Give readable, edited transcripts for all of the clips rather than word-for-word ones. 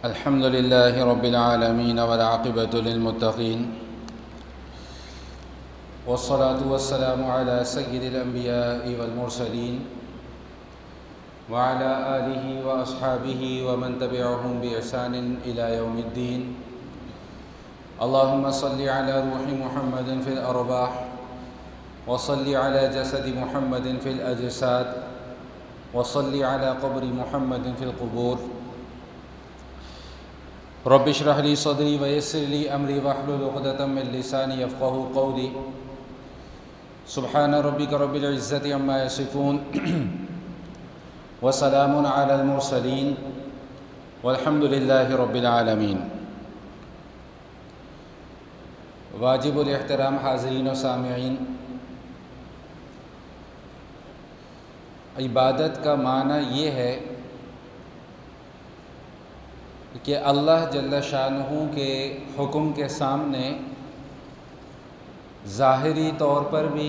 الحمد لله رب العالمين والعاقبة للمتقين والصلاة والسلام على سيد الأنبياء والمرسلين وعلى آله وأصحابه ومن تبعهم بإحسان إلى يوم الدين. اللهم صل على روح محمد في الأرواح وصل على جسد محمد في الأجساد وصل على قبر محمد في القبور. رب اشرح لي صدري ويسر لي أمري واحلل عقدة من لساني يفقهوا قولي. سبحان ربك رب العزة عما يصفون وسلام على المرسلين والحمد لله رب العالمين. واجب الاحترام حاضرین و سامعین، عبادت کا معنی یہ ہے کہ اللہ جل شانہ کے حکم کے سامنے ظاہری طور پر بھی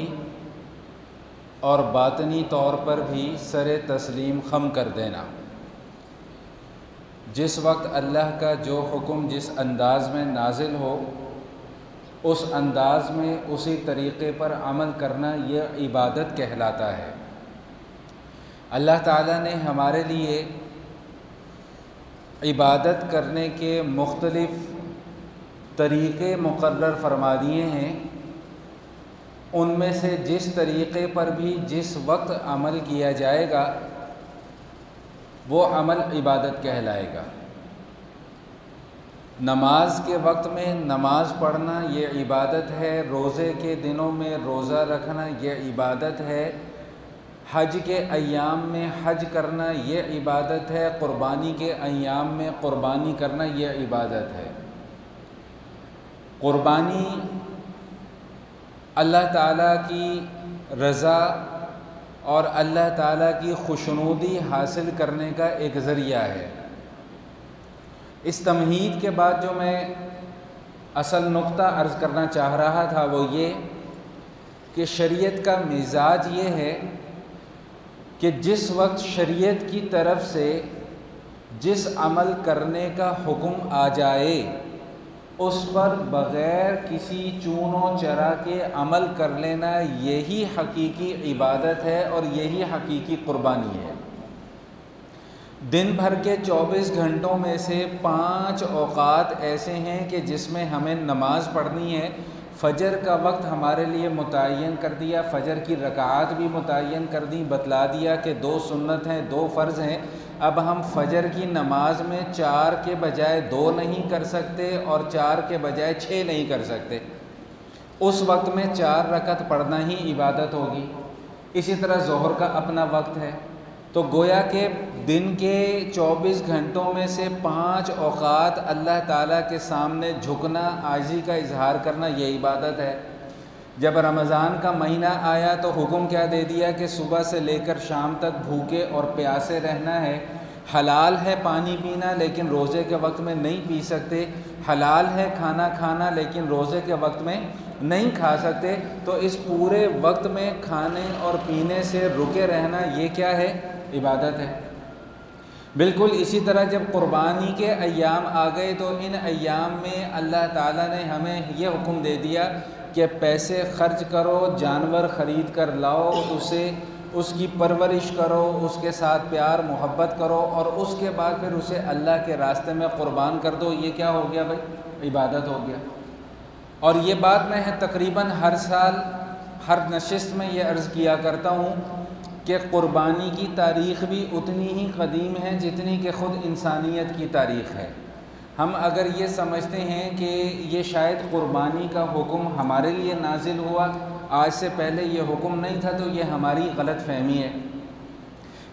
اور باطنی طور پر بھی سر تسلیم خم کر دینا. جس وقت اللہ کا جو حکم جس انداز میں نازل ہو اس انداز میں اسی طریقے پر عمل کرنا یہ عبادت کہلاتا ہے. اللہ تعالیٰ نے ہمارے لیے عبادت کرنے کے مختلف طریقے مقرر فرما دیے ہیں. ان میں سے جس طریقے پر بھی جس وقت عمل کیا جائے گا وہ عمل عبادت کہلائے گا. نماز کے وقت میں نماز پڑھنا یہ عبادت ہے. روزے کے دنوں میں روزہ رکھنا یہ عبادت ہے. حج کے ایام میں حج کرنا یہ عبادت ہے. قربانی کے ایام میں قربانی کرنا یہ عبادت ہے. قربانی اللہ تعالیٰ کی رضا اور اللہ تعالیٰ کی خوشنودی حاصل کرنے کا ایک ذریعہ ہے. اس تمہید کے بعد جو میں اصل نقطہ عرض کرنا چاہ رہا تھا وہ یہ کہ شریعت کا مزاج یہ ہے کہ جس وقت شریعت کی طرف سے جس عمل کرنے کا حکم آ جائے اس پر بغیر کسی چون و چرا کے عمل کر لینا یہی حقیقی عبادت ہے اور یہی حقیقی قربانی ہے. دن بھر کے 24 گھنٹوں میں سے 5 اوقات ایسے ہیں کہ جس میں ہمیں نماز پڑھنی ہے. فجر کا وقت ہمارے لیے متعین کر دیا، فجر کی رکعات بھی متعین کر دیں، بتلا دیا کہ 2 سنت ہیں 2 فرض ہیں. اب ہم فجر کی نماز میں 4 کے بجائے 2 نہیں کر سکتے اور 4 کے بجائے 6 نہیں کر سکتے. اس وقت میں 4 رکعت پڑھنا ہی عبادت ہوگی. اسی طرح ظہر کا اپنا وقت ہے. تو گویا کہ دن کے 24 گھنٹوں میں سے 5 اوقات اللہ تعالیٰ کے سامنے جھکنا، عاجزی کا اظہار کرنا یہ عبادت ہے. جب رمضان کا مہینہ آیا تو حکم کیا دے دیا کہ صبح سے لے کر شام تک بھوکے اور پیاسے رہنا ہے. حلال ہے پانی پینا لیکن روزے کے وقت میں نہیں پی سکتے. حلال ہے کھانا کھانا لیکن روزے کے وقت میں نہیں کھا سکتے. تو اس پورے وقت میں کھانے اور پینے سے رکے رہنا یہ کیا ہے؟ عبادت ہے. بالکل اسی طرح جب قربانی کے ایام آ گئے تو ان ایام میں اللہ تعالیٰ نے ہمیں یہ حکم دے دیا کہ پیسے خرچ کرو، جانور خرید کر لاؤ، اس کی پرورش کرو، اس کے ساتھ پیار محبت کرو اور اس کے بعد پھر اسے اللہ کے راستے میں قربان کر دو. یہ کیا ہو گیا بھائی؟ عبادت ہو گیا. اور یہ بات میں تقریباً ہر سال ہر نشست میں یہ عرض کیا کرتا ہوں کہ قربانی کی تاریخ بھی اتنی ہی قدیم ہے جتنی کہ خود انسانیت کی تاریخ ہے. ہم اگر یہ سمجھتے ہیں کہ یہ شاید قربانی کا حکم ہمارے لیے نازل ہوا، آج سے پہلے یہ حکم نہیں تھا، تو یہ ہماری غلط فہمی ہے.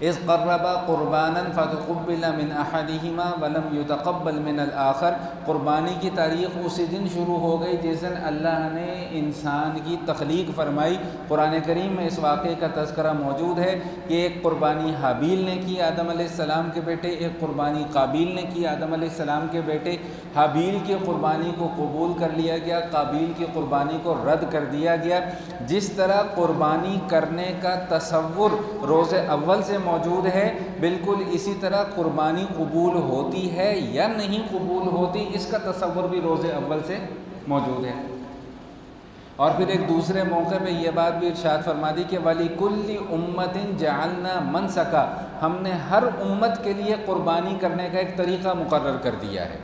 اذ قربا قربانا فتقبل من احدهما ولم يتقبل من الاخر. قربانی کی تاریخ اسی دن شروع ہو گئی جس دن اللہ نے انسان کی تخلیق فرمائی. قرآن کریم میں اس واقعے کا تذکرہ موجود ہے کہ ایک قربانی حابیل نے کی آدم علیہ السلام کے بیٹے، ایک قربانی قابیل نے کی آدم علیہ السلام کے بیٹے. حابیل کی قربانی کو قبول کر لیا گیا، قابیل کی قربانی کو رد کر دیا گیا. جس طرح قربانی کرنے کا تصور روز اول سے موجود ہے، بالکل اسی طرح قربانی قبول ہوتی ہے یا نہیں قبول ہوتی، اس کا تصور بھی روز اول سے موجود ہے۔ اور پھر ایک دوسرے موقع پہ یہ بات بھی ارشاد فرما دی کہ وَلِكُلِّ أُمَّةٍ جَعَلْنَا مَنْسَكًا، ہم نے ہر امت کے لیے قربانی کرنے کا ایک طریقہ مقرر کر دیا ہے۔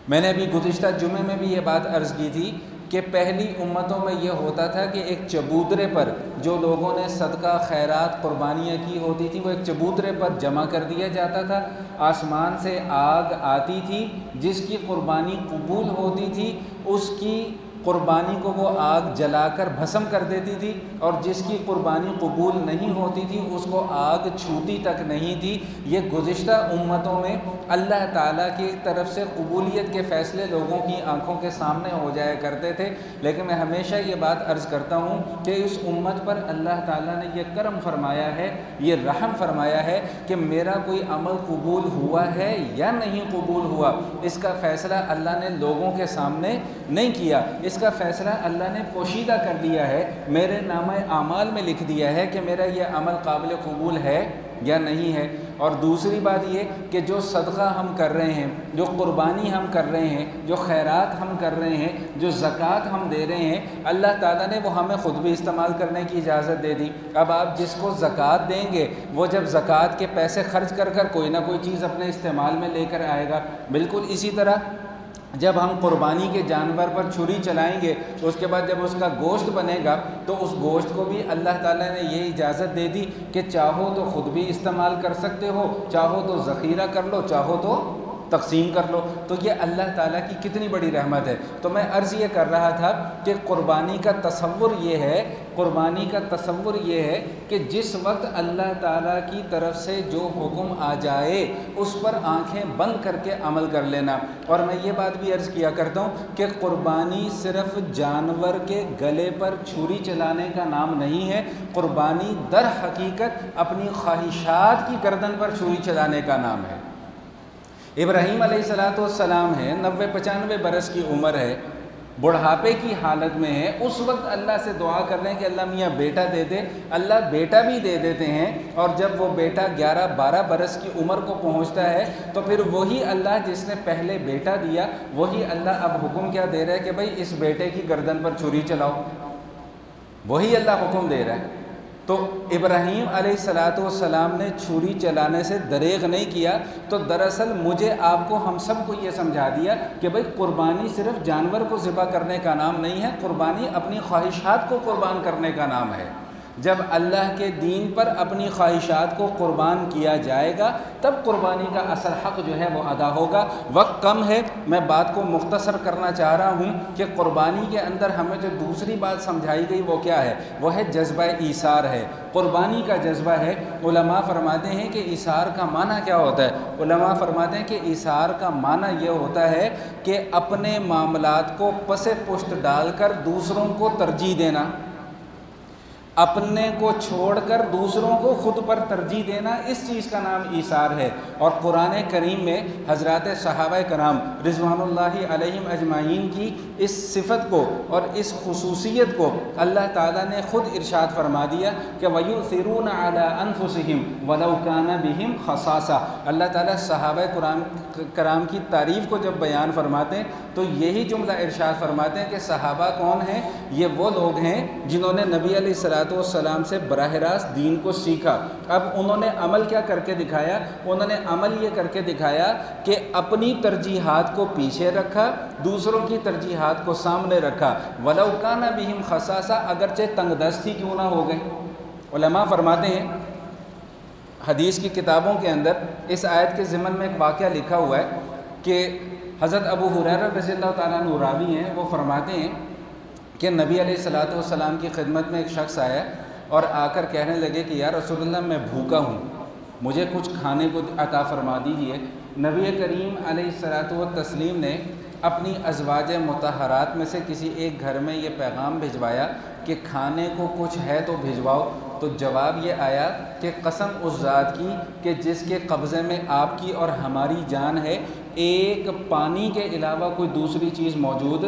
میں نے ابھی گزشتہ جمعے میں بھی یہ بات عرض کی تھی کہ پہلی امتوں میں یہ ہوتا تھا کہ ایک چبوترے پر جو لوگوں نے صدقہ خیرات قربانیاں کی ہوتی تھی، وہ ایک چبوترے پر جمع کر دیا جاتا تھا، آسمان سے آگ آتی تھی، جس کی قربانی قبول ہوتی تھی اس کی قربانی کو وہ آگ جلا کر بھسم کر دیتی تھی، اور جس کی قربانی قبول نہیں ہوتی تھی اس کو آگ چھوتی تک نہیں تھی۔ یہ گزشتہ امتوں میں اللہ تعالیٰ کی طرف سے قبولیت کے فیصلے لوگوں کی آنکھوں کے سامنے ہو جایا کرتے تھے، لیکن میں ہمیشہ یہ بات عرض کرتا ہوں کہ اس امت پر اللہ تعالیٰ نے یہ کرم فرمایا ہے، یہ رحم فرمایا ہے کہ میرا کوئی عمل قبول ہوا ہے یا نہیں قبول ہوا، اس کا فیصلہ اللہ نے لوگوں کے سامنے نہیں کیا، اس کا فیصلہ اللہ نے پوشیدہ کر دیا ہے، میرے نامہ اعمال میں لکھ دیا ہے کہ میرا یہ عمل قابل قبول ہے یا نہیں ہے۔ اور دوسری بات یہ کہ جو صدقہ ہم کر رہے ہیں، جو قربانی ہم کر رہے ہیں، جو خیرات ہم کر رہے ہیں، جو زکوٰۃ ہم دے رہے ہیں، اللہ تعالیٰ نے وہ ہمیں خود بھی استعمال کرنے کی اجازت دے دی۔ اب آپ جس کو زکوٰۃ دیں گے وہ جب زکوٰۃ کے پیسے خرچ کر کر کوئی نہ کوئی چیز اپنے استعمال میں لے کر آئے گا، بالکل اسی طرح جب ہم قربانی کے جانور پر چھری چلائیں گے، اس کے بعد جب اس کا گوشت بنے گا تو اس گوشت کو بھی اللہ تعالیٰ نے یہ اجازت دے دی کہ چاہو تو خود بھی استعمال کر سکتے ہو، چاہو تو ذخیرہ کر لو، چاہو تو تقسیم کر لو۔ تو یہ اللہ تعالیٰ کی کتنی بڑی رحمت ہے۔ تو میں عرض یہ کر رہا تھا کہ قربانی کا تصور یہ ہے کہ جس وقت اللہ تعالیٰ کی طرف سے جو حکم آ جائے اس پر آنکھیں بند کر کے عمل کر لینا۔ اور میں یہ بات بھی عرض کیا کرتا ہوں کہ قربانی صرف جانور کے گلے پر چھری چلانے کا نام نہیں ہے، قربانی در حقیقت اپنی خواہشات کی گردن پر چھری چلانے کا نام ہے۔ ابراہیم علیہ السلام ہے، 90-95 برس کی عمر ہے، بڑھاپے کی حالت میں ہے، اس وقت اللہ سے دعا کر رہے ہیں کہ اللہ میاں بیٹا دے دے، اللہ بیٹا بھی دے دیتے ہیں، اور جب وہ بیٹا 11-12 برس کی عمر کو پہنچتا ہے تو پھر وہی اللہ جس نے پہلے بیٹا دیا، وہی اللہ اب حکم کیا دے رہا ہے کہ بھائی اس بیٹے کی گردن پر چھری چلاؤ، وہی اللہ حکم دے رہا ہے۔ تو ابراہیم علیہ السلام نے چھری چلانے سے دریغ نہیں کیا، تو دراصل مجھے آپ کو ہم سب کو یہ سمجھا دیا کہ بھئی قربانی صرف جانور کو ذبح کرنے کا نام نہیں ہے، قربانی اپنی خواہشات کو قربان کرنے کا نام ہے۔ جب اللہ کے دین پر اپنی خواہشات کو قربان کیا جائے گا تب قربانی کا اصل حق جو ہے وہ ادا ہوگا۔ وقت کم ہے، میں بات کو مختصر کرنا چاہ رہا ہوں کہ قربانی کے اندر ہمیں جو دوسری بات سمجھائی گئی وہ کیا ہے، وہ ہے جذبہ ایثار ہے، قربانی کا جذبہ ہے۔ علماء فرماتے ہیں کہ ایثار کا معنی کیا ہوتا ہے؟ علماء فرماتے ہیں کہ ایثار کا معنی یہ ہوتا ہے کہ اپنے معاملات کو پس پشت ڈال کر دوسروں کو ترجیح دینا، اپنے کو چھوڑ کر دوسروں کو خود پر ترجیح دینا، اس چیز کا نام ایثار ہے۔ اور قرآن کریم میں حضرات صحابہ کرام رضوان اللہ علیہم اجمعین کی اس صفت کو اور اس خصوصیت کو اللہ تعالیٰ نے خود ارشاد فرما دیا کہ وَيُؤْثِرُونَ عَلَىٰ أَنفُسِهِمْ وَلَوْ كَانَ بِهِمْ خَصَاصَةٌ۔ اللہ تعالیٰ صحابہ کرام کی تعریف کو جب بیان فرماتے ہیں تو یہی جملہ ارشاد فرماتے ہیں کہ صحابہ کون ہیں؟ یہ وہ لوگ ہیں جنہوں نے نبی علیہ السلام سے براہ راست دین کو سیکھا۔ اب انہوں نے عمل کیا کر کے دکھایا؟ انہوں نے عمل یہ کر کے دکھایا کہ اپنی ترجیحات کو پیچھے رکھا، دوسروں کی ترجیحات کو سامنے رکھا۔ وَلَوْ كَانَ بِهِمْ خَصَاصَةٌ، اگرچہ تنگ دست ہی کیوں نہ ہو گئے۔ علماء فرماتے ہیں حدیث کی کتابوں کے اندر اس آیت کے ضمن میں ایک واقعہ لکھا ہوا ہے کہ حضرت ابو ہریرہ رضی اللہ تعالیٰ عنہ راوی ہیں، وہ فرماتے ہیں کہ نبی علیہ السلام کی خدمت میں ایک شخص آیا اور آ کر کہنے لگے کہ یا رسول اللہ میں بھوکا ہوں، مجھے کچھ کھانے کو عطا فرما دیجیے۔ نبی کریم علیہ السلام نے اپنی ازواج مطہرات میں سے کسی ایک گھر میں یہ پیغام بھجوایا کہ کھانے کو کچھ ہے تو بھجواؤ۔ تو جواب یہ آیا کہ قسم اس ذات کی کہ جس کے قبضے میں آپ کی اور ہماری جان ہے، ایک پانی کے علاوہ کوئی دوسری چیز موجود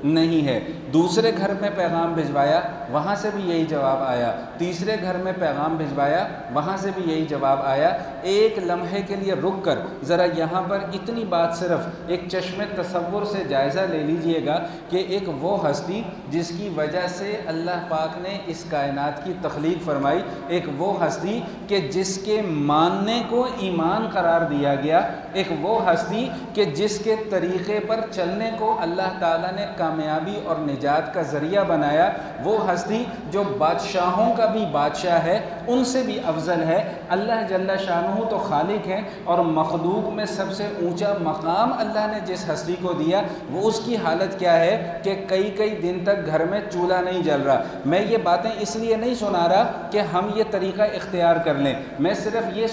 نہیں ہے۔ دوسرے گھر میں پیغام بھجوایا، وہاں سے بھی یہی جواب آیا۔ تیسرے گھر میں پیغام بھجوایا، وہاں سے بھی یہی جواب آیا۔ ایک لمحے کے لیے رک کر ذرا یہاں پر اتنی بات صرف ایک چشم تصور سے جائزہ لے لیجئے گا کہ ایک وہ ہستی جس کی وجہ سے اللہ پاک نے اس کائنات کی تخلیق فرمائی، ایک وہ ہستی کہ جس کے ماننے کو ایمان قرار دیا گیا، ایک وہ ہستی کہ جس کے طریقے پر چلنے کو اللہ تعالیٰ نے کامیابی اور نجات کا ذریعہ بنایا، وہ ہستی جو بادشاہوں کا بھی بادشاہ ہے، ان سے بھی افضل ہے۔ اللہ جل شانہ تو خالق ہیں، اور مخلوق میں سب سے اونچا مقام اللہ نے جس ہستی کو دیا، وہ اس کی حالت کیا ہے کہ کئی کئی دن تک گھر میں چولہا نہیں جل رہا۔ میں یہ باتیں اس لیے نہیں سنا رہا کہ ہم یہ طریقہ اختیار کر لیں، میں صرف یہ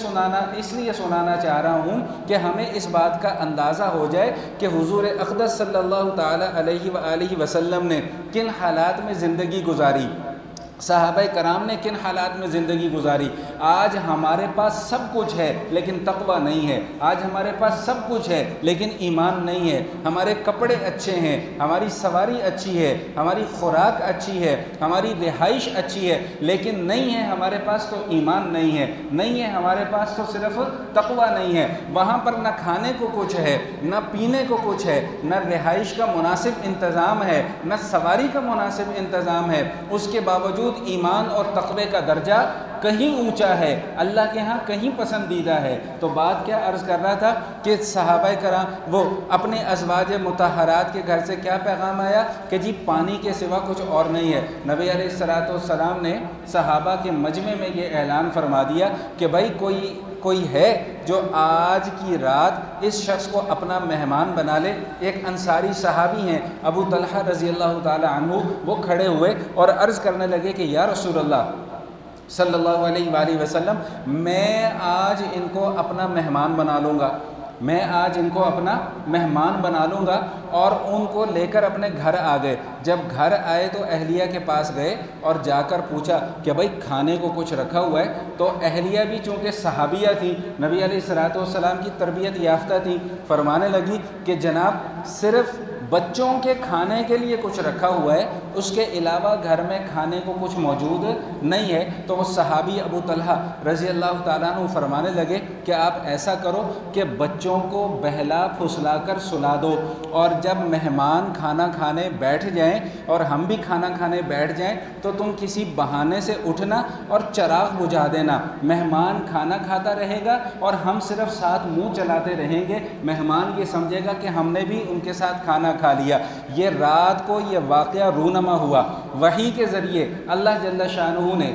اس لیے سنانا چاہ رہا ہوں کہ ہمیں اس بات کا اندازہ ہو جائے کہ حضور اقدس صلی اللہ تعالی علیہ وآلہ وسلم نے کن حالات میں زندگی گزاری، صحابہ کرام نے کن حالات میں زندگی گزاری۔ آج ہمارے پاس سب کچھ ہے لیکن تقویٰ نہیں ہے، آج ہمارے پاس سب کچھ ہے لیکن ایمان نہیں ہے، ہمارے کپڑے اچھے ہیں، ہماری سواری اچھی ہے، ہماری خوراک اچھی ہے، ہماری رہائش اچھی ہے، لیکن نہیں ہے ہمارے پاس تو ایمان نہیں ہے، نہیں ہے ہمارے پاس تو صرف تقویٰ نہیں ہے۔ وہاں پر نہ کھانے کو کچھ ہے، نہ پینے کو کچھ ہے، نہ رہائش کا مناسب انتظام ہے، نہ سواری کا مناسب انتظام ہے، اس کے باوجود ایمان اور تقوی کا درجہ کہیں اونچا ہے، اللہ کے ہاں کہیں پسندیدہ ہے۔ تو بات کیا عرض کر رہا تھا کہ صحابہ کرام وہ اپنے ازواج مطہرات کے گھر سے کیا پیغام آیا کہ جی پانی کے سوا کچھ اور نہیں ہے۔ نبی علیہ السلام نے صحابہ کے مجمع میں یہ اعلان فرما دیا کہ بھائی کوئی ہے جو آج کی رات اس شخص کو اپنا مہمان بنا لے۔ ایک انصاری صحابی ہیں ابو طلحہ رضی اللہ تعالی عنہ، وہ کھڑے ہوئے اور عرض کرنے لگے کہ یا رسول اللہ صلی اللہ علیہ وآلہ وسلم، میں آج ان کو اپنا مہمان بنا لوں گا، میں آج ان کو اپنا مہمان بنا لوں گا، اور ان کو لے کر اپنے گھر آ گئے۔ جب گھر آئے تو اہلیہ کے پاس گئے اور جا کر پوچھا کہ بھائی کھانے کو کچھ رکھا ہوا ہے؟ تو اہلیہ بھی چونکہ صحابیہ تھی، نبی علیہ السلام کی تربیت یافتہ تھی، فرمانے لگی کہ جناب صرف بچوں کے کھانے کے لیے کچھ رکھا ہوا ہے، اس کے علاوہ گھر میں کھانے کو کچھ موجود نہیں ہے۔ تو وہ صحابی ابو طلحہ رضی اللہ تعالیٰ عنہ فرمانے لگے کہ آپ ایسا کرو کہ بچوں کو بہلا پھسلا کر سلا دو، اور جب مہمان کھانا کھانے بیٹھ جائیں اور ہم بھی کھانا کھانے بیٹھ جائیں تو تم کسی بہانے سے اٹھنا اور چراغ بجھا دینا، مہمان کھانا کھاتا رہے گا اور ہم صرف ساتھ منہ چلاتے رہیں گے، مہمان یہ سمجھے گا کہ ہم نے بھی ان کے ساتھ کھانا کھا لیا۔ یہ رات کو یہ واقعہ رونما ہوا، وحی کے ذریعے اللہ جل شانہ نے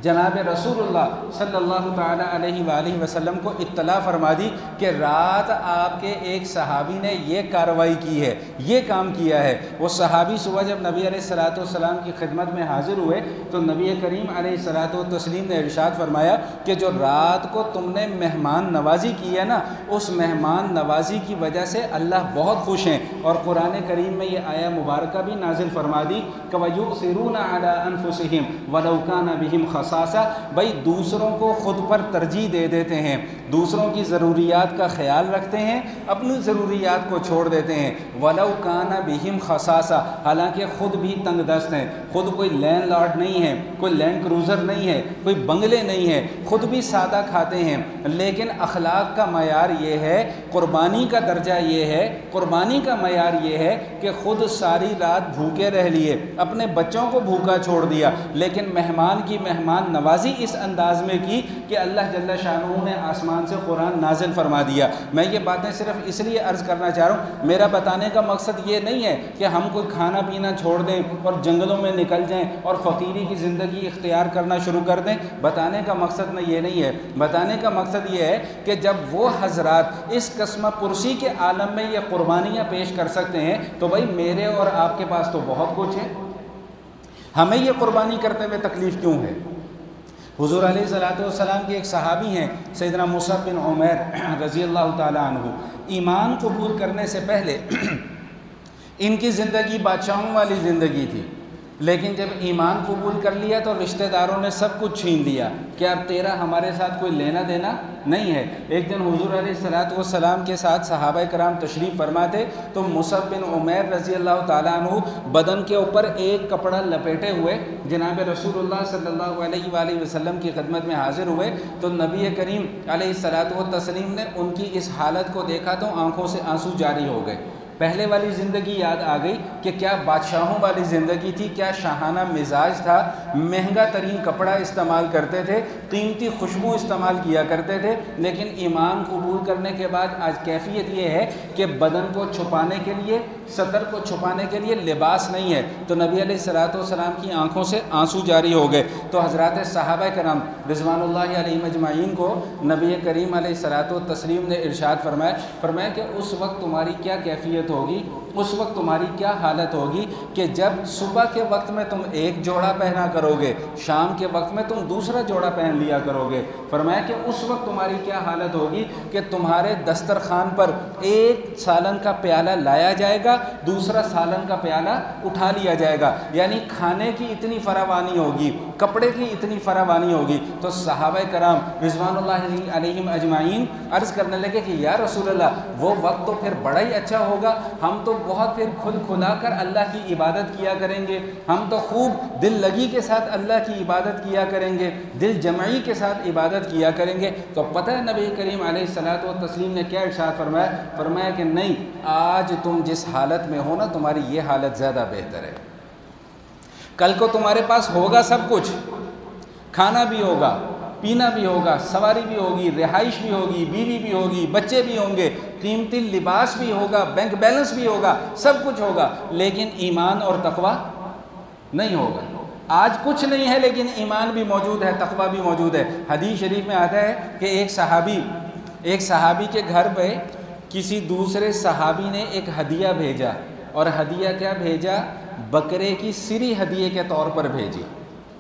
جناب رسول اللہ صلی اللہ تعالی علیہ وآلہ وسلم کو اطلاع فرما دی کہ رات آپ کے ایک صحابی نے یہ کارروائی کی ہے، یہ کام کیا ہے۔ وہ صحابی صبح جب نبی علیہ السلام کی خدمت میں حاضر ہوئے تو نبی کریم علیہ السلام نے ارشاد فرمایا کہ جو رات کو تم نے مہمان نوازی کی ہے نا، اس مہمان نوازی کی وجہ سے اللہ بہت خوش ہیں، اور قرآن کریم میں یہ آیہ مبارکہ بھی نازل فرما دی کہ وَيُؤْثِرُونَ عَلَىٰ أَنفُسِهِمْ وَلَوْ كَانَ بِهِمْ خَصَاصَةٌ، بھائی دوسروں کو خود پر ترجیح دے دیتے ہیں، دوسروں کی ضروریات کا خیال رکھتے ہیں، اپنی ضروریات کو چھوڑ دیتے ہیں۔ وَلَوْ كَانَ بِهِمْ خَصَاصَةٌ، حالانکہ خود بھی تنگ دست ہیں، خود کوئی لینڈ لارڈ نہیں ہے، کوئی لینڈ کروزر نہیں ہے، کوئی بنگلے نہیں ہے، خود بھی سادہ کھاتے ہیں، لیکن اخلاق کا معیار یہ ہے، قربانی کا درجہ یہ ہے، قربانی کا معیار یہ ہے کہ خود ساری رات بھوکے رہ لیے، اپنے بچوں کو بھوکا چھوڑ دیا، لیکن مہمان کی مہمان نوازی اس انداز میں کی کہ اللہ جل شانہ نے آسمان سے قرآن نازل فرما دیا۔ میں یہ باتیں صرف اس لیے عرض کرنا چاہ رہا ہوں، میرا بتانے کا مقصد یہ نہیں ہے کہ ہم کوئی کھانا پینا چھوڑ دیں اور جنگلوں میں نکل جائیں اور فقیری کی زندگی اختیار کرنا شروع کر دیں، بتانے کا مقصد یہ نہیں ہے۔ بتانے کا مقصد یہ ہے کہ جب وہ حضرات اس قسمہ پرسی کے عالم میں یہ قربانیاں پیش کر سکتے ہیں تو بھائی میرے اور آپ کے پاس تو بہت کچھ ہے، ہمیں یہ قربانی کرتے ہوئے تکلیف کیوں ہے؟ حضور علیہ السلام کے ایک صحابی ہیں سیدنا مصعب بن عمیر رضی اللہ تعالیٰ عنہ، ایمان قبول کرنے سے پہلے ان کی زندگی بادشاہوں والی زندگی تھی، لیکن جب ایمان قبول کر لیا تو رشتہ داروں نے سب کچھ چھین لیا کہ اب تیرا ہمارے ساتھ کوئی لینا دینا نہیں ہے۔ ایک دن حضور علیہ الصلوۃ والسلام کے ساتھ صحابہ کرام تشریف فرما تھے تو مصعب بن عمیر رضی اللہ تعالیٰ عنہ بدن کے اوپر ایک کپڑا لپیٹے ہوئے جناب رسول اللہ صلی اللہ علیہ وآلہ وسلم کی خدمت میں حاضر ہوئے، تو نبی کریم علیہ الصلوۃ والتسلیم نے ان کی اس حالت کو دیکھا تو آنکھوں سے آنسو جاری ہو گئے۔ پہلے والی زندگی یاد آ گئی کہ کیا بادشاہوں والی زندگی تھی، کیا شاہانہ مزاج تھا، مہنگا ترین کپڑا استعمال کرتے تھے، قیمتی خوشبو استعمال کیا کرتے تھے، لیکن ایمان قبول کرنے کے بعد آج کیفیت یہ ہے کہ بدن کو چھپانے کے لیے، سطر کو چھپانے کے لیے لباس نہیں ہے۔ تو نبی علیہ الصلوۃ والسلام کی آنکھوں سے آنسو جاری ہو گئے۔ تو حضرات صحابہ کرام رضوان اللہ علیہم اجمعین کو نبی کریم علیہ الصلوۃ والتسلیم نے ارشاد فرمایا کہ اس وقت تمہاری کیا کیفیت ہوگی، اس وقت تمہاری کیا حالت ہوگی کہ جب صبح کے وقت میں تم ایک جوڑا پہنا کرو گے، شام کے وقت میں تم دوسرا جوڑا پہن لیا کرو گے۔ فرمایا کہ اس وقت تمہاری کیا حالت ہوگی کہ تمہارے دسترخوان پر ایک سالن کا پیالہ لایا جائے گا، دوسرا سالن کا پیالہ اٹھا لیا جائے گا، یعنی کھانے کی اتنی فراوانی ہوگی، کپڑے کی اتنی فراوانی ہوگی۔ تو صحابہ کرام رضوان اللہ علیہم اجمعین عرض کرنے لگے کہ یا رسول اللہ وہ وقت تو پھر بڑا ہی اچھا ہوگا، ہم تو بہت پھر کھل کھلا کر اللہ کی عبادت کیا کریں گے، ہم تو خوب دل لگی کے ساتھ اللہ کی عبادت کیا کریں گے، دل جمعی کے ساتھ عبادت کیا کریں گے۔ تو پتہ ہے نبی کریم علیہ الصلوۃ والتسلیم نے کیا ارشاد فرمایا کہ نہیں، آج تم جس حالت میں ہو نا تمہاری یہ حالت زیادہ بہتر ہے۔ کل کو تمہارے پاس ہوگا سب کچھ، کھانا بھی ہوگا، پینا بھی ہوگا، سواری بھی ہوگی، رہائش بھی ہوگی، بیوی بھی ہوگی، بچے بھی ہوں گے، قیمتی لباس بھی ہوگا، بینک بیلنس بھی ہوگا، سب کچھ ہوگا، لیکن ایمان اور تقویٰ نہیں ہوگا۔ آج کچھ نہیں ہے لیکن ایمان بھی موجود ہے، تقویٰ بھی موجود ہے۔ حدیث شریف میں آتا ہے کہ ایک صحابی کے گھر پہ کسی دوسرے صحابی نے ایک ہدیہ بھیجا، اور ہدیہ کیا بھیجا؟ بکرے کی سری ہدیے کے طور پر بھیجی۔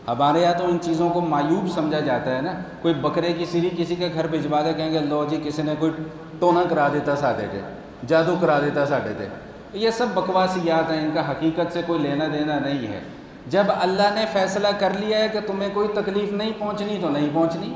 ہمارے یہاں تو ان چیزوں کو معیوب سمجھا جاتا ہے نا، کوئی بکرے کی سری کسی کے گھر بھجوا دے، کہیں گے لو جی کسی نے کوئی ٹونا کرا دیتا ساڈے تے، جادو کرا دیتا ساڈے تے۔ یہ سب بکواسیات ہیں، ان کا حقیقت سے کوئی لینا دینا نہیں ہے۔ جب اللہ نے فیصلہ کر لیا ہے کہ تمہیں کوئی تکلیف نہیں پہنچنی تو نہیں پہنچنی،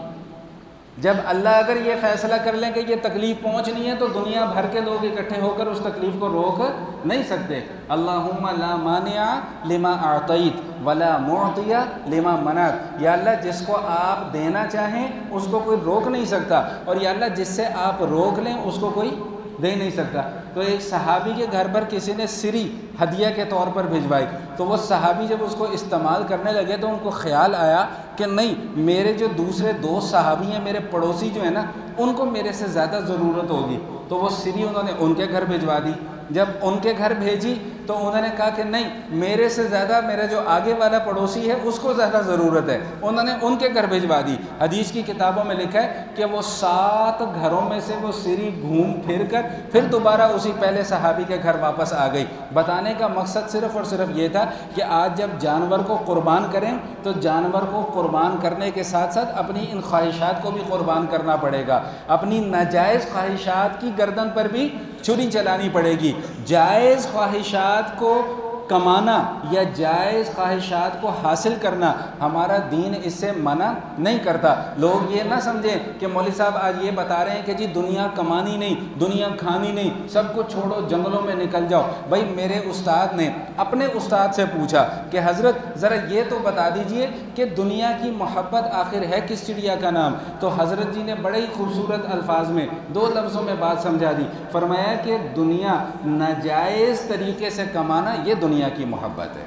جب اللہ اگر یہ فیصلہ کر لیں کہ یہ تکلیف پہنچنی ہے تو دنیا بھر کے لوگ اکٹھے ہو کر اس تکلیف کو روک نہیں سکتے۔ اللہم لا مانع لما اعطیت ولا معطی لما منعت، یا اللہ جس کو آپ دینا چاہیں اس کو کوئی روک نہیں سکتا، اور یا اللہ جس سے آپ روک لیں اس کو کوئی دے نہیں سکتا۔ تو ایک صحابی کے گھر پر کسی نے سری ہدیہ کے طور پر بھجوائی، تو وہ صحابی جب اس کو استعمال کرنے لگے تو ان کو خیال آیا کہ نہیں، میرے جو دوسرے دوست صحابی ہیں، میرے پڑوسی جو ہیں نا، ان کو میرے سے زیادہ ضرورت ہوگی، تو وہ سری انہوں نے ان کے گھر بھجوا دی۔ جب ان کے گھر بھیجی تو انہوں نے کہا کہ نہیں، میرے سے زیادہ میرا جو آگے والا پڑوسی ہے اس کو زیادہ ضرورت ہے، انہوں نے ان کے گھر بھجوا دی۔ حدیث کی کتابوں میں لکھا ہے کہ وہ 7 گھروں میں سے وہ سری گھوم پھر کر پھر دوبارہ اسی پہلے صحابی کے گھر واپس آ گئی۔ بتانے کا مقصد صرف اور صرف یہ تھا کہ آج جب جانور کو قربان کریں تو جانور کو قربان کرنے کے ساتھ ساتھ اپنی ان خواہشات کو بھی قربان کرنا پڑے گا، اپنی ناجائز خواہشات کی گردن پر بھی چھری چلانی پڑے گی۔ جائز خواہشات کو کمانا یا جائز خواہشات کو حاصل کرنا ہمارا دین اس سے منع نہیں کرتا۔ لوگ یہ نہ سمجھیں کہ مولوی صاحب آج یہ بتا رہے ہیں کہ جی دنیا کمانی نہیں، دنیا کھانی نہیں، سب کچھ چھوڑو جنگلوں میں نکل جاؤ۔ بھائی میرے استاد نے اپنے استاد سے پوچھا کہ حضرت ذرا یہ تو بتا دیجئے کہ دنیا کی محبت آخر ہے کس چڑیا کا نام؟ تو حضرت جی نے بڑے ہی خوبصورت الفاظ میں 2 لفظوں میں بات سمجھا دی۔ فرمایا کہ دنیا ناجائز طریقے سے کمانا یہ دنیا کی محبت ہے،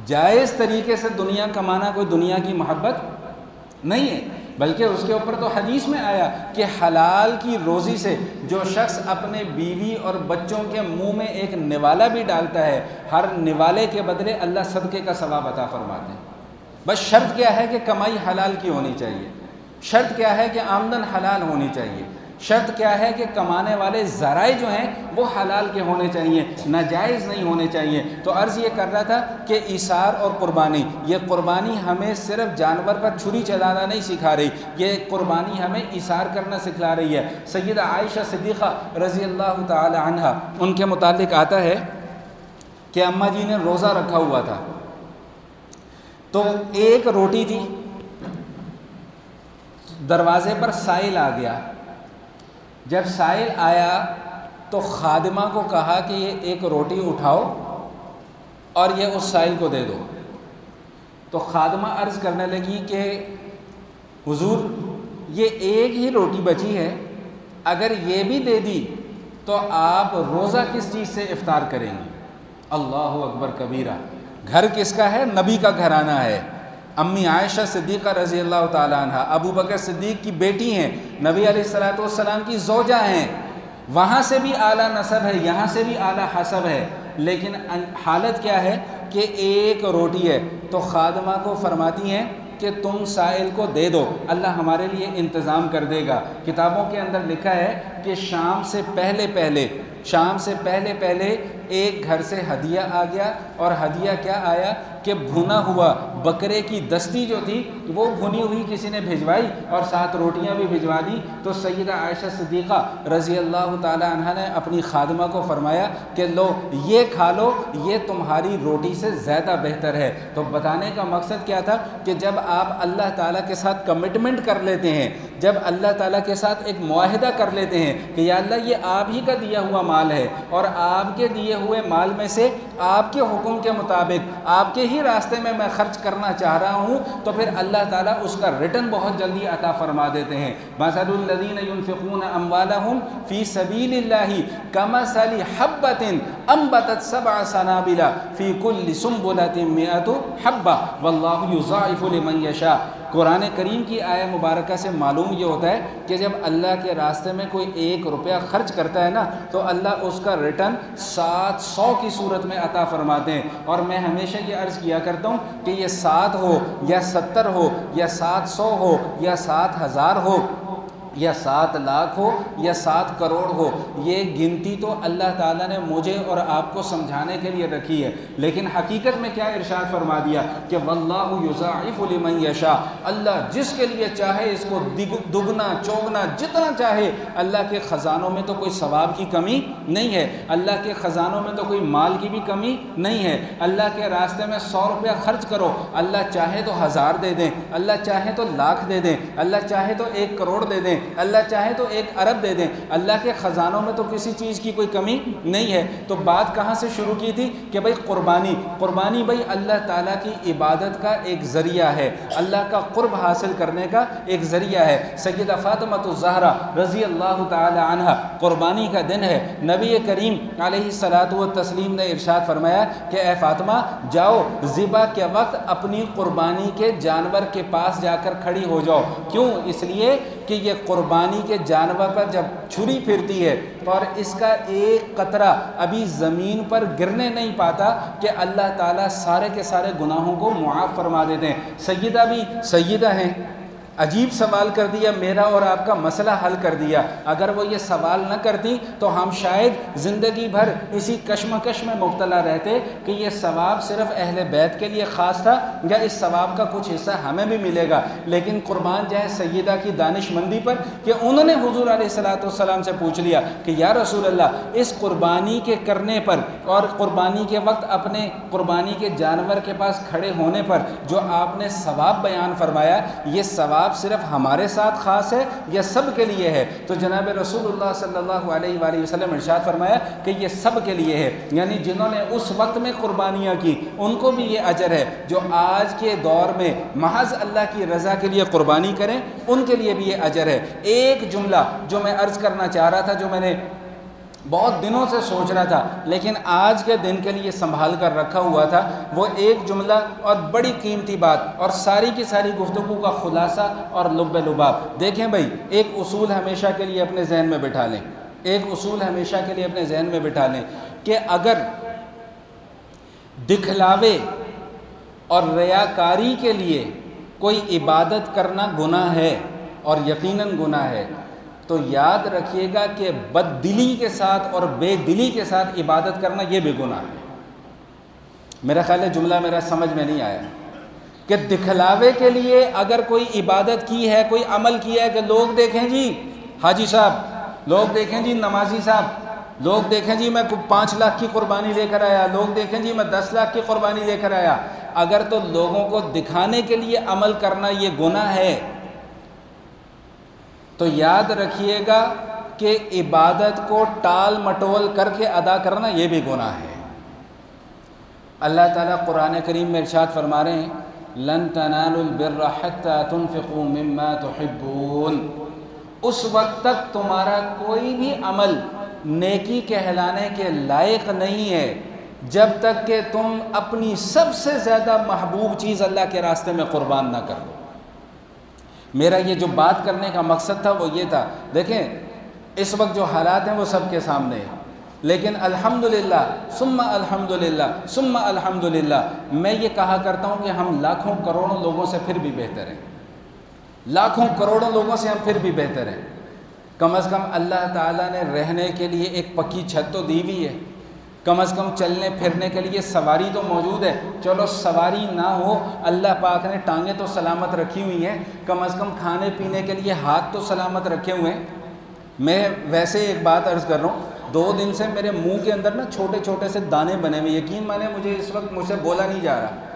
جائز طریقے سے دنیا کمانا کوئی دنیا کی محبت نہیں ہے، بلکہ اس کے اوپر تو حدیث میں آیا کہ حلال کی روزی سے جو شخص اپنے بیوی اور بچوں کے منہ میں ایک نوالا بھی ڈالتا ہے، ہر نوالے کے بدلے اللہ صدقے کا ثواب عطا فرماتے ہیں۔ بس شرط کیا ہے کہ کمائی حلال کی ہونی چاہیے، شرط کیا ہے کہ آمدن حلال ہونی چاہیے، شرط کیا ہے کہ کمانے والے ذرائع جو ہیں وہ حلال کے ہونے چاہیے، ناجائز نہیں ہونے چاہیے۔ تو عرض یہ کر رہا تھا کہ ایثار اور قربانی، یہ قربانی ہمیں صرف جانور پر چھری چلانا نہیں سکھا رہی، یہ قربانی ہمیں ایثار کرنا سکھلا رہی ہے۔ سیدہ عائشہ صدیقہ رضی اللہ تعالی عنہا، ان کے متعلق آتا ہے کہ اماں جی نے روزہ رکھا ہوا تھا، تو ایک روٹی تھی، دروازے پر سائل آ گیا، جب سائل آیا تو خادمہ کو کہا کہ یہ ایک روٹی اٹھاؤ اور یہ اس سائل کو دے دو۔ تو خادمہ عرض کرنے لگی کہ حضور یہ ایک ہی روٹی بچی ہے، اگر یہ بھی دے دی تو آپ روزہ کس چیز سے افطار کریں گی؟ اللہ اکبر کبیرہ۔ گھر کس کا ہے؟ نبی کا گھرانہ ہے۔ امی عائشہ صدیقہ رضی اللہ تعالیٰ عنہ ابو بکر صدیق کی بیٹی ہیں، نبی علیہ الصلوۃ والسلام کی زوجہ ہیں، وہاں سے بھی اعلیٰ نسب ہے، یہاں سے بھی اعلیٰ حسب ہے، لیکن حالت کیا ہے کہ ایک روٹی ہے۔ تو خادمہ کو فرماتی ہیں کہ تم سائل کو دے دو، اللہ ہمارے لیے انتظام کر دے گا۔ کتابوں کے اندر لکھا ہے کہ شام سے پہلے پہلے ایک گھر سے ہدیہ آ گیا، اور ہدیہ کیا آیا کہ بھنا ہوا بکرے کی دستی جو تھی وہ بھنی ہوئی کسی نے بھجوائی، اور ساتھ روٹیاں بھی بھجوا دی۔ تو سیدہ عائشہ صدیقہ رضی اللہ تعالی عنہ نے اپنی خادمہ کو فرمایا کہ لو یہ کھا لو، یہ تمہاری روٹی سے زیادہ بہتر ہے۔ تو بتانے کا مقصد کیا تھا کہ جب آپ اللہ تعالیٰ کے ساتھ کمٹمنٹ کر لیتے ہیں، جب اللہ تعالیٰ کے ساتھ ایک معاہدہ کر لیتے ہیں کہ یا اللہ یہ آپ ہی کا دیا ہوا مال ہے، اور آپ کے دیے ہوئے مال میں سے آپ کے حکم کے مطابق آپ کے ہی راستے میں میں خرچ کرنا چاہ رہا ہوں، تو پھر اللہ تعالیٰ اس کا ریٹرن بہت جلدی عطا فرما دیتے ہیں۔ مثل الذین ينفقون اموالهم فی سبیل اللہ کمثل حبۃ انبتت سبع سنابل فی کل سنبلۃ مئۃ حبۃ واللہ یضاعف لمن یشاء۔ قرآن کریم کی آیہ مبارکہ سے معلوم یہ ہوتا ہے کہ جب اللہ کے راستے میں کوئی 1 روپیہ خرچ کرتا ہے نا، تو اللہ اس کا ریٹرن 700 کی صورت میں عطا فرماتے ہیں۔ اور میں ہمیشہ یہ عرض کیا کرتا ہوں کہ یہ 7 ہو یا 70 ہو یا 700 ہو یا 7000 ہو یا 7 لاکھ ہو یا 7 کروڑ ہو، یہ گنتی تو اللہ تعالیٰ نے مجھے اور آپ کو سمجھانے کے لیے رکھی ہے، لیکن حقیقت میں کیا ارشاد فرما دیا کہ واللہ یضاعف لمن یشاء، اللہ جس کے لیے چاہے اس کو دگنا چوگنا جتنا چاہے۔ اللہ کے خزانوں میں تو کوئی ثواب کی کمی نہیں ہے، اللہ کے خزانوں میں تو کوئی مال کی بھی کمی نہیں ہے۔ اللہ کے راستے میں 100 روپیہ خرچ کرو، اللہ چاہے تو 1000 دے دیں، اللہ چاہے تو لاکھ دے دیں، اللہ چاہے تو 1 کروڑ دے دیں، اللہ چاہے تو 1 ارب دے دیں۔ اللہ کے خزانوں میں تو کسی چیز کی کوئی کمی نہیں ہے۔ تو بات کہاں سے شروع کی تھی کہ بھائی قربانی بھائی اللہ تعالیٰ کی عبادت کا ایک ذریعہ ہے، اللہ کا قرب حاصل کرنے کا ایک ذریعہ ہے۔ سیدہ فاطمہ الزہرا رضی اللہ تعالی عنہ قربانی کا دن ہے، نبی کریم علیہ الصلاۃ والتسلیم نے ارشاد فرمایا کہ اے فاطمہ جاؤ ذبح کے وقت اپنی قربانی کے جانور کے پاس جا کر کھڑی ہو جاؤ۔ کیوں؟ اس لیے کہ یہ قربانی کے جانور پر جب چھری پھرتی ہے اور اس کا ایک قطرہ ابھی زمین پر گرنے نہیں پاتا کہ اللہ تعالیٰ سارے کے سارے گناہوں کو معاف فرما دیتے ہیں۔ سیدہ بھی سیدہ ہیں، عجیب سوال کر دیا، میرا اور آپ کا مسئلہ حل کر دیا۔ اگر وہ یہ سوال نہ کرتی تو ہم شاید زندگی بھر اسی کشمکش میں مبتلا رہتے کہ یہ ثواب صرف اہل بیت کے لیے خاص تھا یا اس ثواب کا کچھ حصہ ہمیں بھی ملے گا۔ لیکن قربان جائے سیدہ کی دانش مندی پر کہ انہوں نے حضور علیہ الصلوۃ والسلام سے پوچھ لیا کہ یا رسول اللہ اس قربانی کے کرنے پر اور قربانی کے وقت اپنے قربانی کے جانور کے پاس کھڑے ہونے پر جو آپ نے ثواب بیان فرمایا، یہ ثواب صرف ہمارے ساتھ خاص ہے یا سب کے لیے ہے؟ تو جناب رسول اللہ صلی اللہ علیہ وآلہ وسلم ارشاد فرمایا کہ یہ سب کے لیے ہے، یعنی جنہوں نے اس وقت میں قربانیاں کی ان کو بھی یہ اجر ہے، جو آج کے دور میں محض اللہ کی رضا کے لیے قربانی کریں ان کے لیے بھی یہ اجر ہے۔ ایک جملہ جو میں عرض کرنا چاہ رہا تھا، جو میں نے بہت دنوں سے سوچ رہا تھا لیکن آج کے دن کے لیے سنبھال کر رکھا ہوا تھا، وہ ایک جملہ اور بڑی قیمتی بات اور ساری کی ساری گفتگو کا خلاصہ اور لب لباب۔ دیکھیں بھائی، ایک اصول ہمیشہ کے لیے اپنے ذہن میں بٹھا لیں، ایک اصول ہمیشہ کے لیے اپنے ذہن میں بٹھا لیں کہ اگر دکھلاوے اور ریاکاری کے لیے کوئی عبادت کرنا گناہ ہے، اور یقیناً گناہ ہے، تو یاد رکھیے گا کہ بد دلی کے ساتھ اور بے دلی کے ساتھ عبادت کرنا یہ بھی گناہ ہے۔ میرا خیال ہے جملہ میرا سمجھ میں نہیں آیا کہ دکھلاوے کے لیے اگر کوئی عبادت کی ہے، کوئی عمل کیا ہے کہ لوگ دیکھیں جی حاجی صاحب، لوگ دیکھیں جی نمازی صاحب، لوگ دیکھیں جی میں 5 لاکھ کی قربانی لے کر آیا، لوگ دیکھیں جی میں 10 لاکھ کی قربانی لے کر آیا، اگر تو لوگوں کو دکھانے کے لیے عمل کرنا یہ گناہ ہے تو یاد رکھیے گا کہ عبادت کو ٹال مٹول کر کے ادا کرنا یہ بھی گناہ ہے۔ اللہ تعالیٰ قرآن کریم میں ارشاد فرما رہے ہیں لن تنالوا البر حتى تنفقوا مما تحبون، اس وقت تک تمہارا کوئی بھی عمل نیکی کہلانے کے لائق نہیں ہے جب تک کہ تم اپنی سب سے زیادہ محبوب چیز اللہ کے راستے میں قربان نہ کر دو۔ میرا یہ جو بات کرنے کا مقصد تھا وہ یہ تھا، دیکھیں اس وقت جو حالات ہیں وہ سب کے سامنے ہیں، لیکن الحمدللہ ثم الحمدللہ ثم الحمدللہ میں یہ کہا کرتا ہوں کہ ہم لاکھوں کروڑوں لوگوں سے پھر بھی بہتر ہیں، لاکھوں کروڑوں لوگوں سے ہم پھر بھی بہتر ہیں۔ کم از کم اللہ تعالیٰ نے رہنے کے لیے ایک پکی چھت تو دی ہوئی ہے، کم از کم چلنے پھرنے کے لیے سواری تو موجود ہے، چلو سواری نہ ہو اللہ پاک نے ٹانگیں تو سلامت رکھی ہوئی ہیں، کم از کم کھانے پینے کے لیے ہاتھ تو سلامت رکھے ہوئے ہیں۔ میں ویسے ایک بات عرض کر رہا ہوں، 2 دن سے میرے منہ کے اندر نا چھوٹے چھوٹے سے دانے بنے ہوئے، یقین مانے مجھے اس وقت مجھ سے بولا نہیں جا رہا،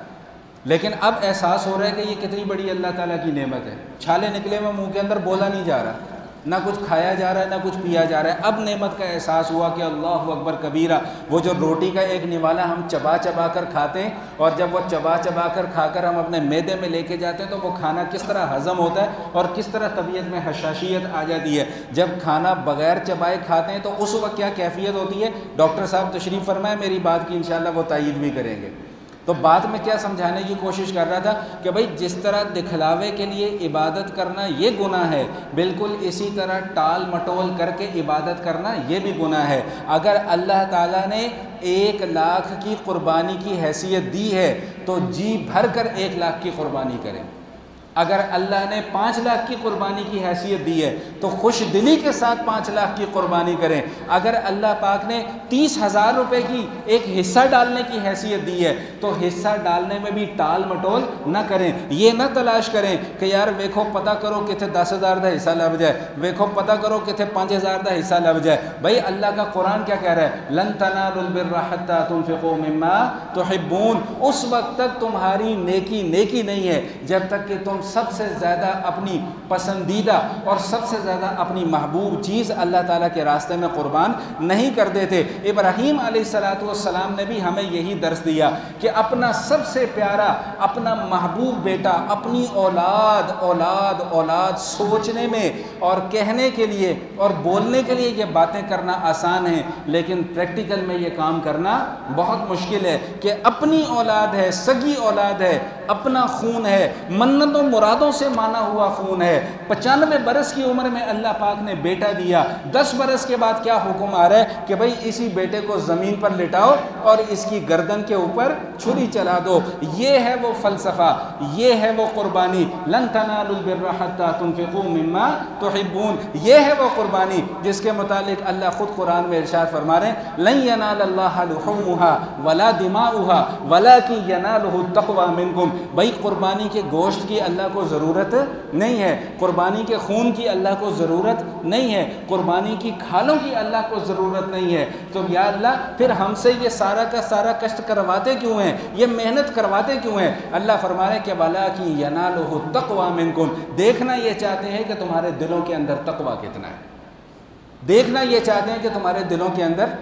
لیکن اب احساس ہو رہا ہے کہ یہ کتنی بڑی اللہ تعالیٰ کی نعمت ہے۔ چھالے نکلے ہوئے منہ کے اندر، بولا نہیں جا رہا، نہ کچھ کھایا جا رہا ہے نہ کچھ پیا جا رہا ہے۔ اب نعمت کا احساس ہوا کہ اللہ اکبر کبیرہ، وہ جو روٹی کا ایک نوالا ہم چبا چبا کر کھاتے ہیں اور جب وہ چبا چبا کر کھا کر ہم اپنے معدے میں لے کے جاتے ہیں تو وہ کھانا کس طرح ہضم ہوتا ہے اور کس طرح طبیعت میں حشاشیت آ جاتی ہے۔ جب کھانا بغیر چبائے کھاتے ہیں تو اس وقت کیا کیفیت ہوتی ہے، ڈاکٹر صاحب تشریف فرمائے، میری بات کی انشاءاللہ وہ تائید بھی کریں گے۔ تو بات میں کیا سمجھانے کی کوشش کر رہا تھا کہ بھائی جس طرح دکھلاوے کے لیے عبادت کرنا یہ گناہ ہے، بالکل اسی طرح ٹال مٹول کر کے عبادت کرنا یہ بھی گناہ ہے۔ اگر اللہ تعالیٰ نے 1 لاکھ کی قربانی کی حیثیت دی ہے تو جی بھر کر 1 لاکھ کی قربانی کریں۔ اگر اللہ نے 5 لاکھ کی قربانی کی حیثیت دی ہے تو خوش دلی کے ساتھ 5 لاکھ کی قربانی کریں۔ اگر اللہ پاک نے 30,000 روپے کی ایک حصہ ڈالنے کی حیثیت دی ہے تو حصہ ڈالنے میں بھی ٹال مٹول نہ کریں، یہ نہ تلاش کریں کہ یار ویکھو پتہ کرو کتنے 10,000 دا حصہ لب جائے، ویکھو پتہ کرو کتنے 5,000 دا حصہ لب جائے۔ بھائی اللہ کا قرآن کیا کہہ رہا ہے، لن تنالوا البر حتى تنفقوا مما تحبون، اس وقت تک تمہاری نیکی نیکی نہیں ہے جب تک کہ تم سب سے زیادہ اپنی پسندیدہ اور سب سے زیادہ اپنی محبوب چیز اللہ تعالیٰ کے راستے میں قربان نہیں کر دیتے۔ ابراہیم علیہ السلام نے بھی ہمیں یہی درس دیا کہ اپنا سب سے پیارا، اپنا محبوب بیٹا، اپنی اولاد اولاد اولاد سوچنے میں اور کہنے کے لیے اور بولنے کے لیے یہ باتیں کرنا آسان ہیں، لیکن پریکٹیکل میں یہ کام کرنا بہت مشکل ہے کہ اپنی اولاد ہے، سگی اولاد ہے، اپنا خون ہے، منتوں مرادوں سے مانا ہوا خون ہے، 95 برس کی عمر میں اللہ پاک نے بیٹا دیا، 10 برس کے بعد کیا حکم آ رہا ہے کہ بھئی اسی بیٹے کو زمین پر لٹاؤ اور اس کی گردن کے اوپر چھری چلا دو۔ یہ ہے وہ فلسفہ، یہ ہے وہ قربانی، لن تنالوا البر حتى تنفقوا مما تحبون، یہ ہے وہ قربانی جس کے متعلق اللہ خود قرآن میں ارشاد فرما رہے ہیں لن ينال الله لحومها ولا دماؤها ولكن يناله التقوى منكم۔ بھئی قربانی کے گوشت کی اللہ کو ضرورت نہیں ہے، قربانی کے خون کی اللہ کو ضرورت نہیں ہے، قربانی کی کھالوں کی اللہ کو ضرورت نہیں ہے۔ تو یا اللہ پھر ہم سے یہ سارا کا سارا کشٹ کرواتے کیوں ہیں، یہ محنت کرواتے کیوں ہیں؟ اللہ فرما رہے کہ وَلَٰكِن يَنَالُهُ التَّقْوَىٰ مِنكُمْ، دیکھنا یہ چاہتے ہیں کہ تمہارے دلوں کے اندر تقویٰ کتنا ہے، دیکھنا یہ چاہتے ہیں کہ تمہارے دلوں کے اندر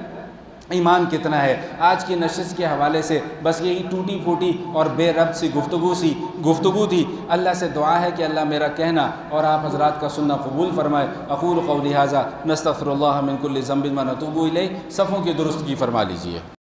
ایمان کتنا ہے۔ آج کی نشست کے حوالے سے بس یہی ٹوٹی پھوٹی اور بے ربط سی گفتگو تھی۔ اللہ سے دعا ہے کہ اللہ میرا کہنا اور آپ حضرات کا سننا قبول فرمائے۔ اقول قولی ھذا نستغفر اللہ من کل ذنب ونتوب الیہ، صفوں کی درستگی فرما لیجئے۔